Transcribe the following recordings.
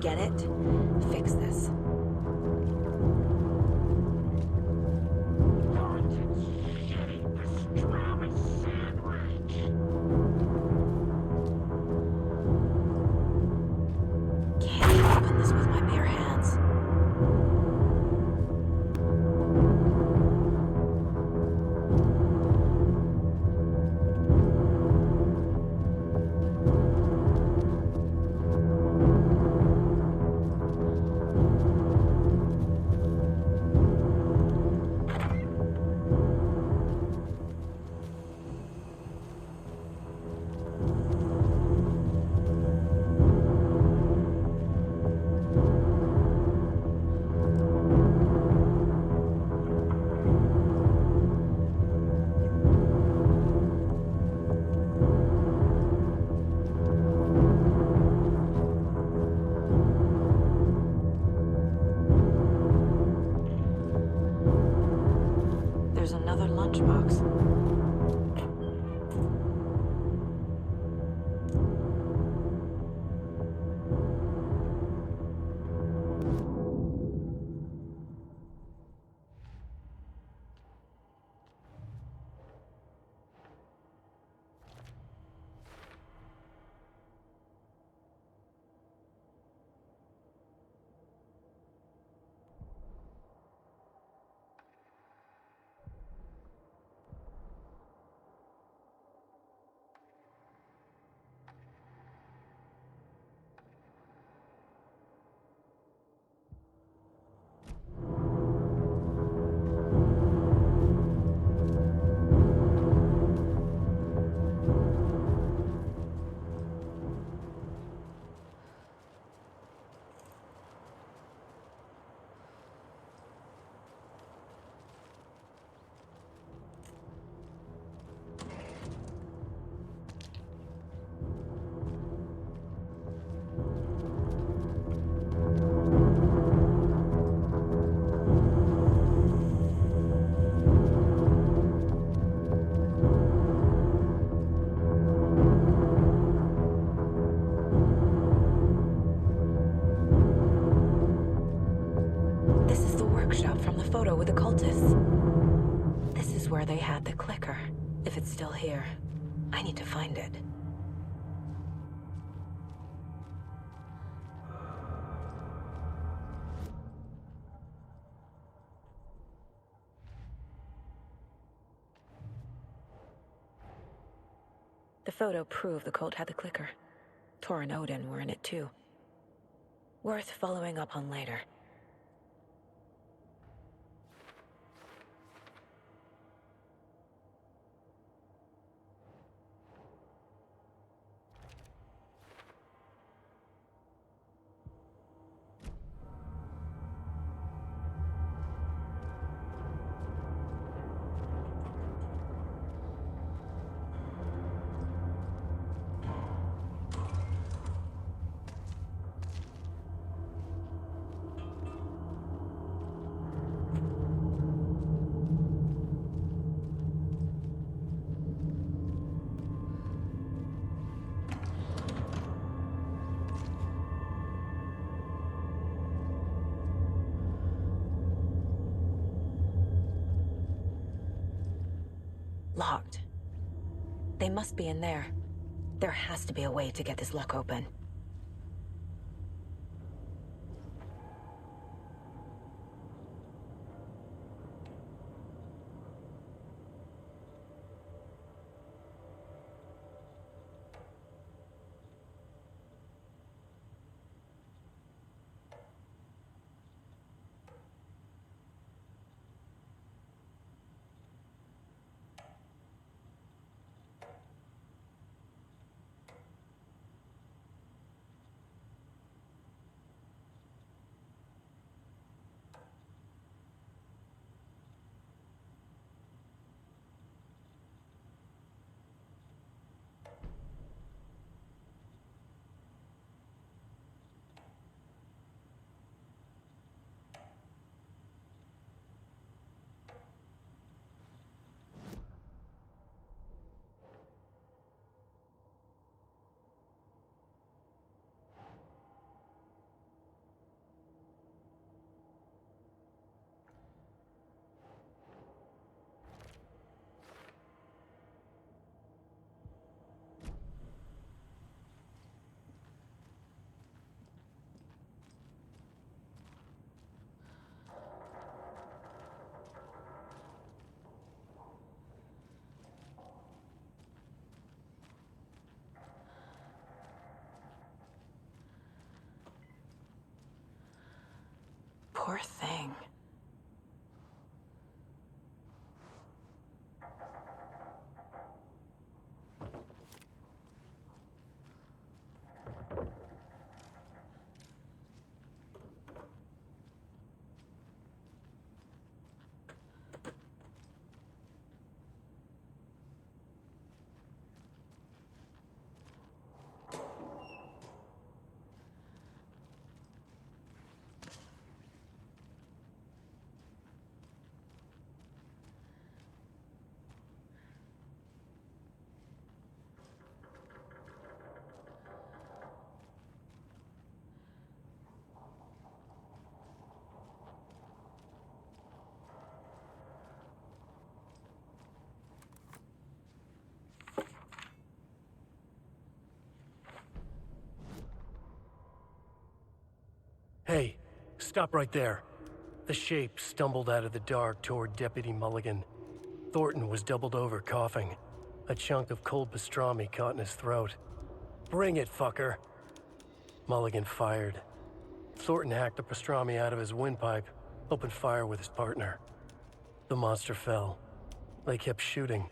Get it? Fix this. Can't open this with my bare hands. There's another lunchbox. This is the workshop from the photo with the cultists. This is where they had the clicker. If it's still here, I need to find it. The photo proved the cult had the clicker. Tor and Odin were in it too. Worth following up on later. Locked. They must be in there. There has to be a way to get this lock open. Poor thing. Hey, stop right there. The shape stumbled out of the dark toward Deputy Mulligan. Thornton was doubled over, coughing. A chunk of cold pastrami caught in his throat. Bring it, fucker! Mulligan fired. Thornton hacked the pastrami out of his windpipe, opened fire with his partner. The monster fell. They kept shooting.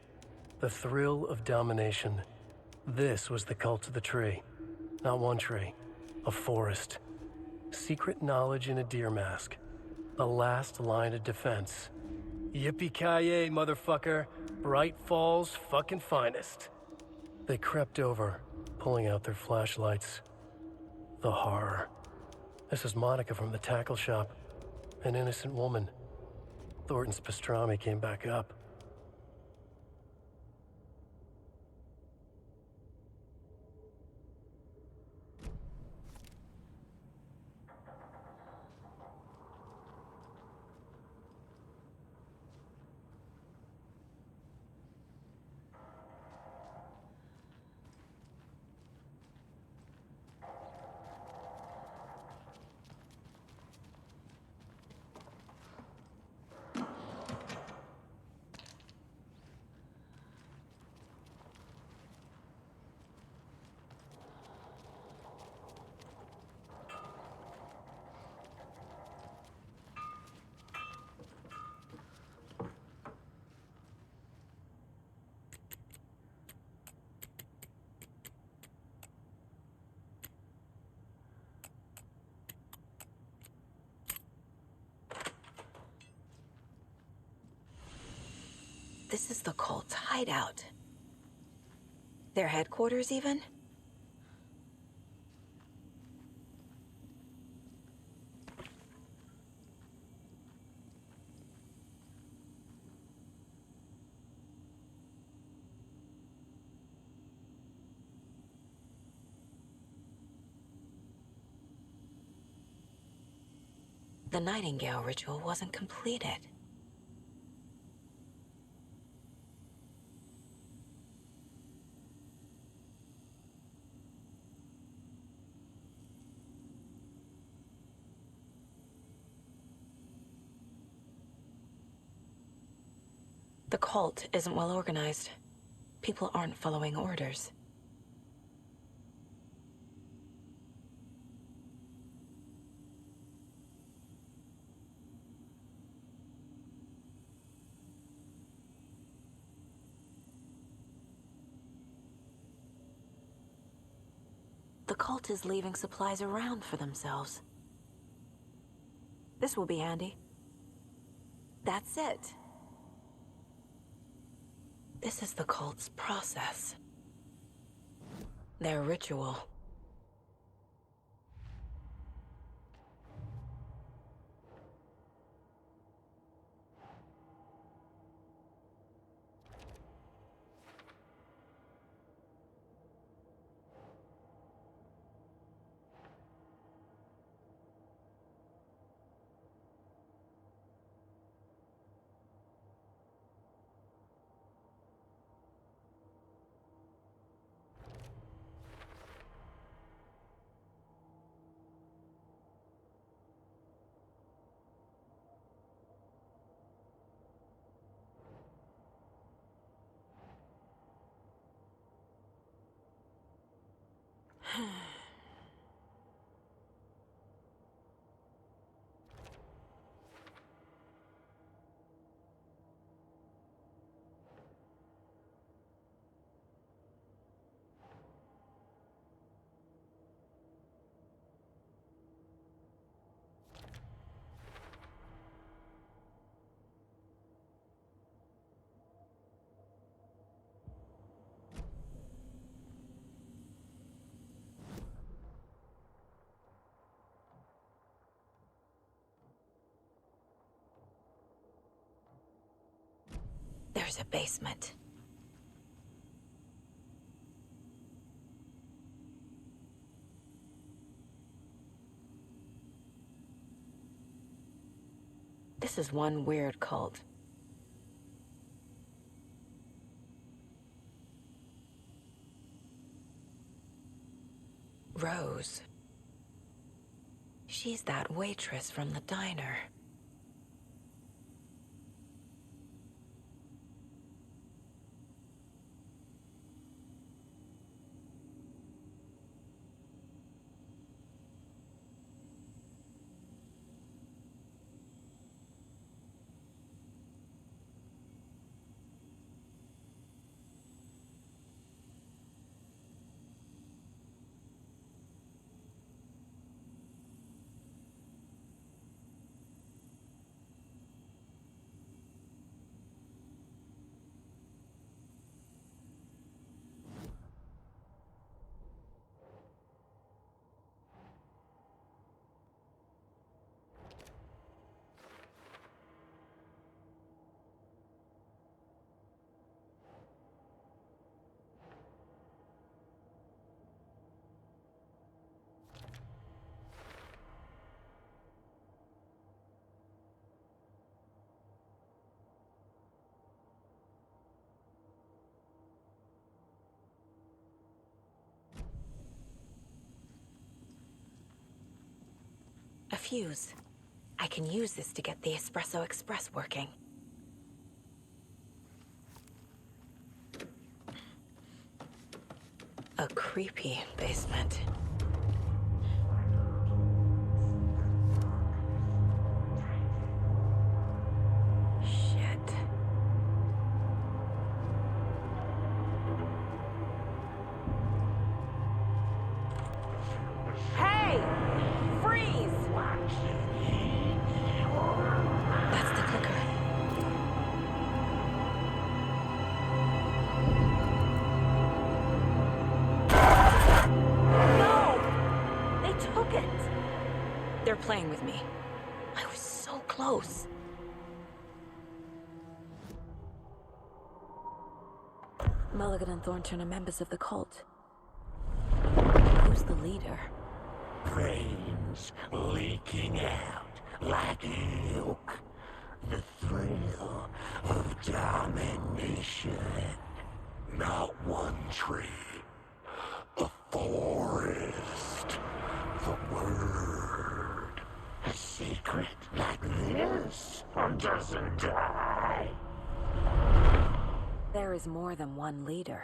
The thrill of domination. This was the cult of the tree. Not one tree. A forest. Secret knowledge in a deer mask. The last line of defense. Yippee-ki-yay, motherfucker. Bright Falls' fucking finest. They crept over, pulling out their flashlights. The horror. This is Monica from the tackle shop. An innocent woman. Thornton's pastrami came back up. This is the cult's hideout. Their headquarters, even? The Nightingale ritual wasn't completed. The cult isn't well organized. People aren't following orders. The cult is leaving supplies around for themselves. This will be handy. That's it. This is the cult's process. Their ritual. There's a basement. This is one weird cult. Rose. She's that waitress from the diner. A fuse. I can use this to get the Espresso Express working. A creepy basement. Shit. Hey! Freeze! That's the clicker. No! They took it! They're playing with me. I was so close. Mulligan and Thornton are members of the cult. Who's the leader? Brains leaking out like milk. The thrill of domination. Not one tree. A forest. The word. A secret like this doesn't die. There is more than one leader.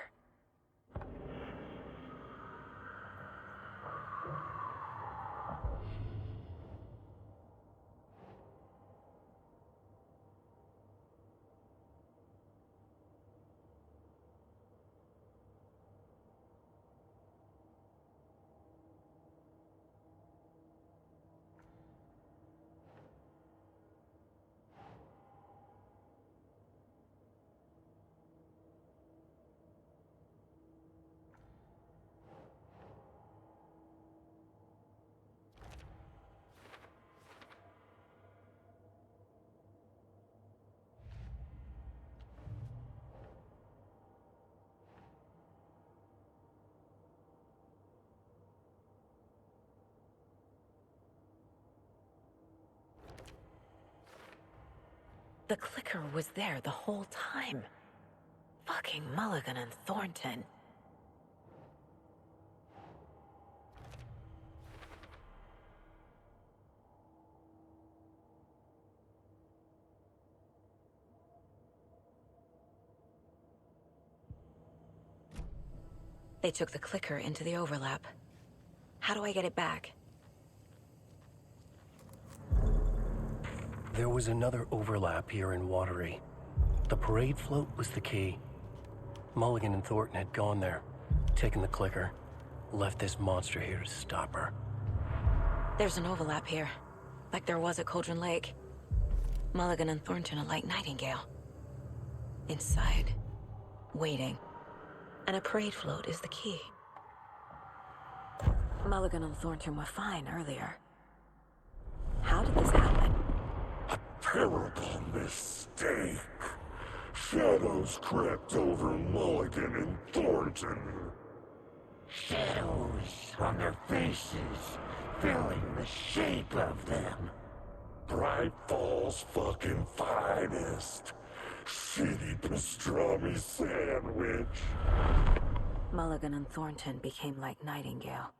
The clicker was there the whole time. Fucking Mulligan and Thornton. They took the clicker into the overlap. How do I get it back? There was another overlap here in Watery. The parade float was the key. Mulligan and Thornton had gone there, taken the clicker, left this monster here to stop her. There's an overlap here, like there was at Cauldron Lake. Mulligan and Thornton are like Nightingale. Inside, waiting. And a parade float is the key. Mulligan and Thornton were fine earlier. How did this happen? A terrible mistake. Shadows crept over Mulligan and Thornton. Shadows on their faces, filling the shape of them. Bright Falls fucking finest. Shitty pastrami sandwich. Mulligan and Thornton became like Nightingale.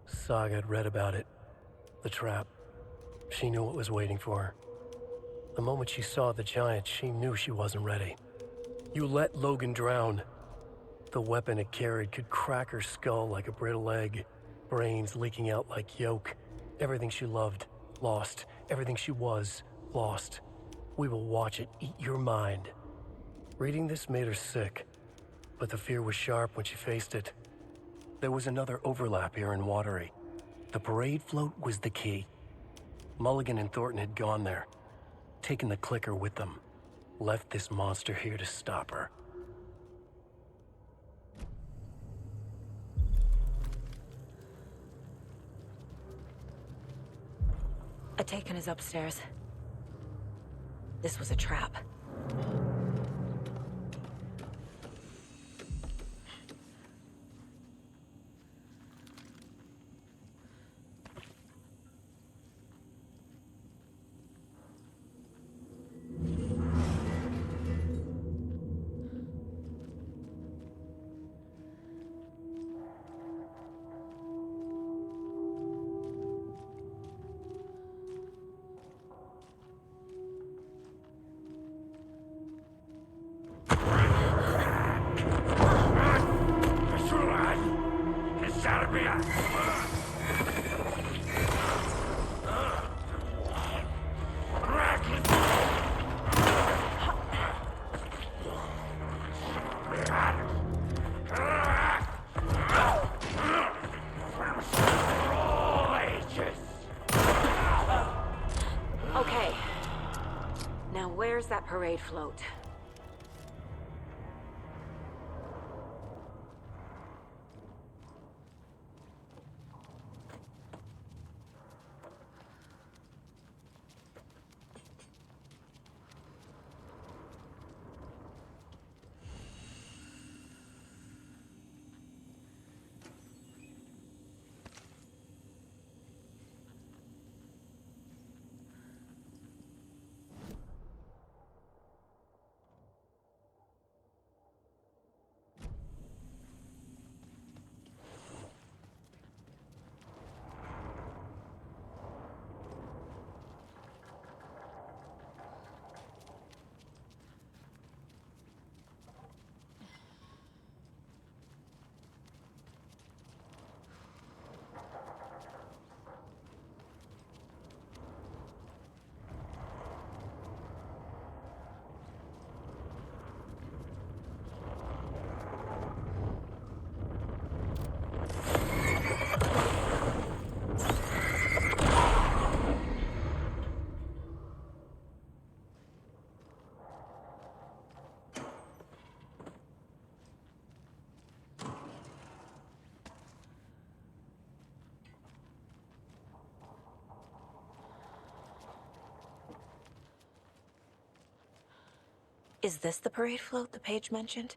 Saga had read about it. The trap. She knew what was waiting for her. The moment she saw the giant, she knew she wasn't ready. You let Logan drown. The weapon it carried could crack her skull like a brittle egg, brains leaking out like yolk. Everything she loved, lost. Everything she was, lost. We will watch it eat your mind. Reading this made her sick, but the fear was sharp when she faced it. There was another overlap here in Watery. The parade float was the key. Mulligan and Thornton had gone there, taken the clicker with them, left this monster here to stop her. Atakan is upstairs. This was a trap. Okay. Now where's that parade float? Is this the parade float the page mentioned?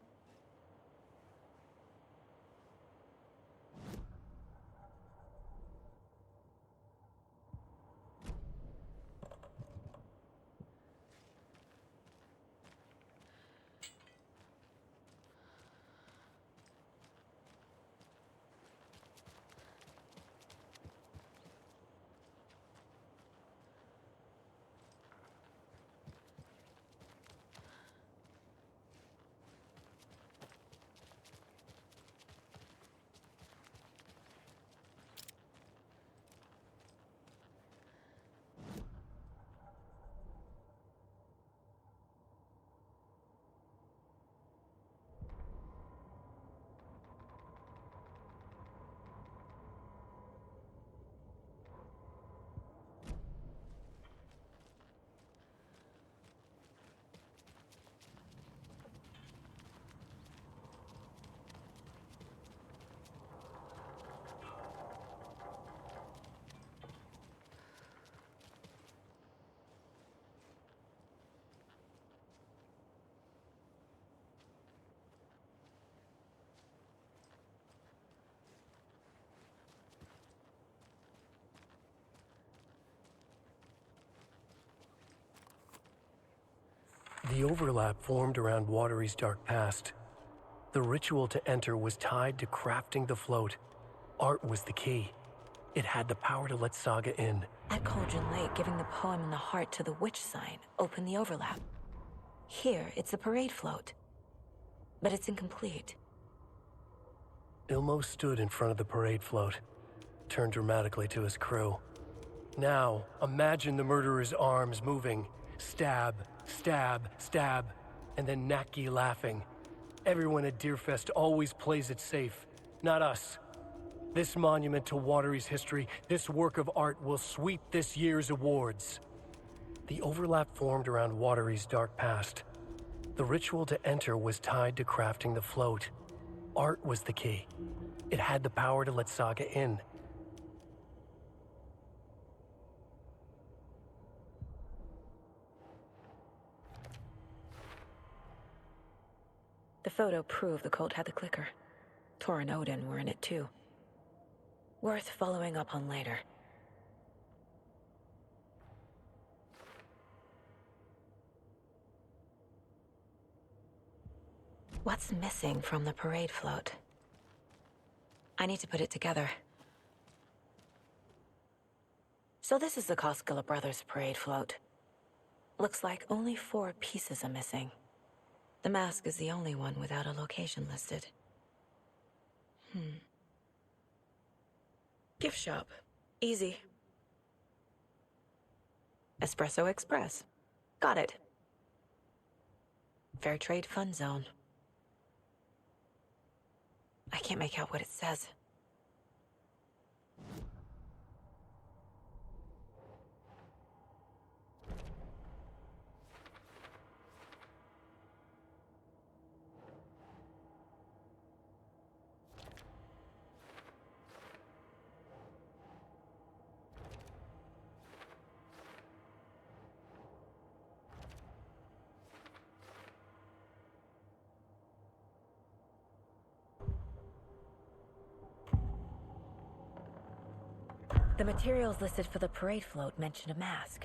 The overlap formed around Watery's dark past. The ritual to enter was tied to crafting the float. Art was the key. It had the power to let Saga in. At Cauldron Lake, giving the poem and the heart to the witch sign opened the overlap. Here, it's a parade float. But it's incomplete. Ilmo stood in front of the parade float, turned dramatically to his crew. Now, imagine the murderer's arms moving. Stab, stab, stab, and then Naki laughing. Everyone at Deerfest always plays it safe, not us. This monument to Watery's history, this work of art will sweep this year's awards. The overlap formed around Watery's dark past. The ritual to enter was tied to crafting the float. Art was the key. It had the power to let Saga in. The photo proved the cult had the clicker. Tor and Odin were in it too. Worth following up on later. What's missing from the parade float? I need to put it together. So this is the Koskela Brothers parade float. Looks like only 4 pieces are missing. The mask is the only one without a location listed. Gift shop. Easy. Espresso Express. Got it. Fair Trade Fund Zone. I can't make out what it says. The materials listed for the parade float mention a mask.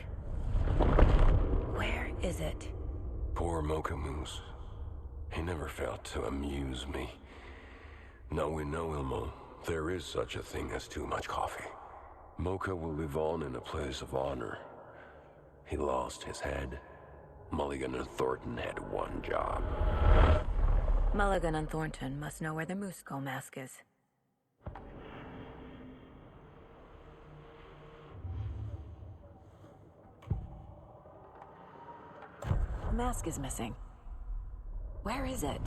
Where is it? Poor Mocha Moose. He never failed to amuse me. Now we know, Ilmo, there is such a thing as too much coffee. Mocha will live on in a place of honor. He lost his head. Mulligan and Thornton had one job. Mulligan and Thornton must know where the Moose Skull mask is. The mask is missing. Where is it?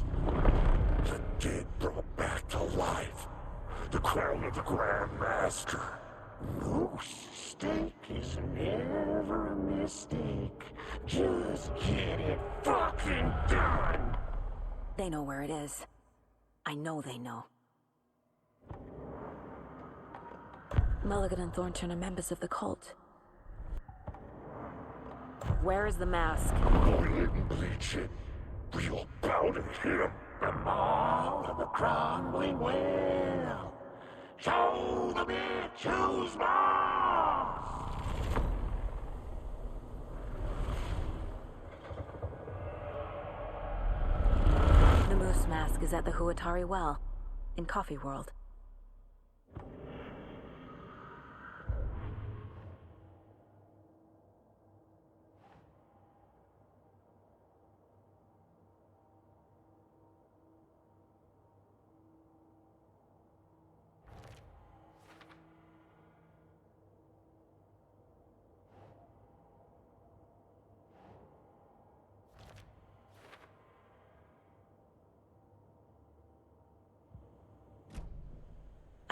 The dead brought back to life. The crown of the Grand Master. Moose steak is never a mistake. Just get it fucking done. They know where it is. I know they know. Mulligan and Thornton are members of the cult. Where is the mask? Go ahead and bleach it. We'll bow to him. The maw of the crumbling well. Show the bitch who's boss. The Moose mask is at the Huatari Well, in Coffee World.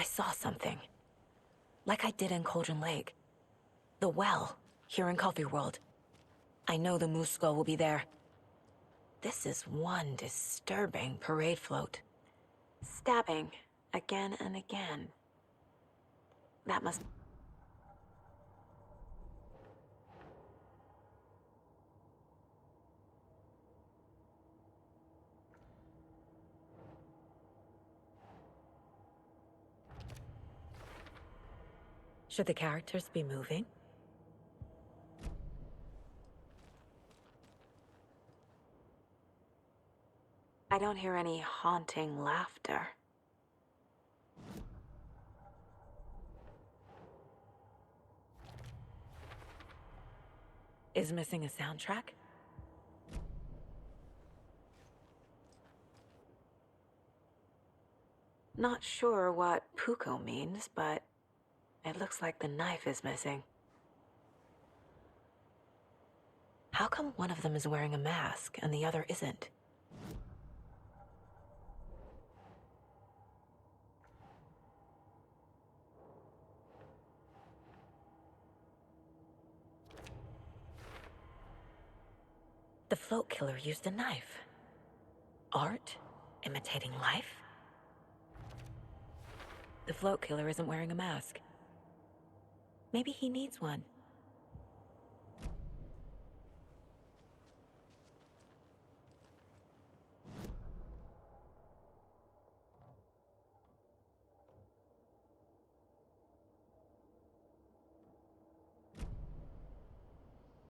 I saw something. Like I did in Cauldron Lake. The well, here in Coffee World. I know the Moose Skull will be there. This is one disturbing parade float. Stabbing, again and again. That must... Should the characters be moving? I don't hear any haunting laughter. Is missing a soundtrack? Not sure what Puko means, but it looks like the knife is missing. How come one of them is wearing a mask and the other isn't? The float killer used a knife. Art? Imitating life? The float killer isn't wearing a mask. Maybe he needs one.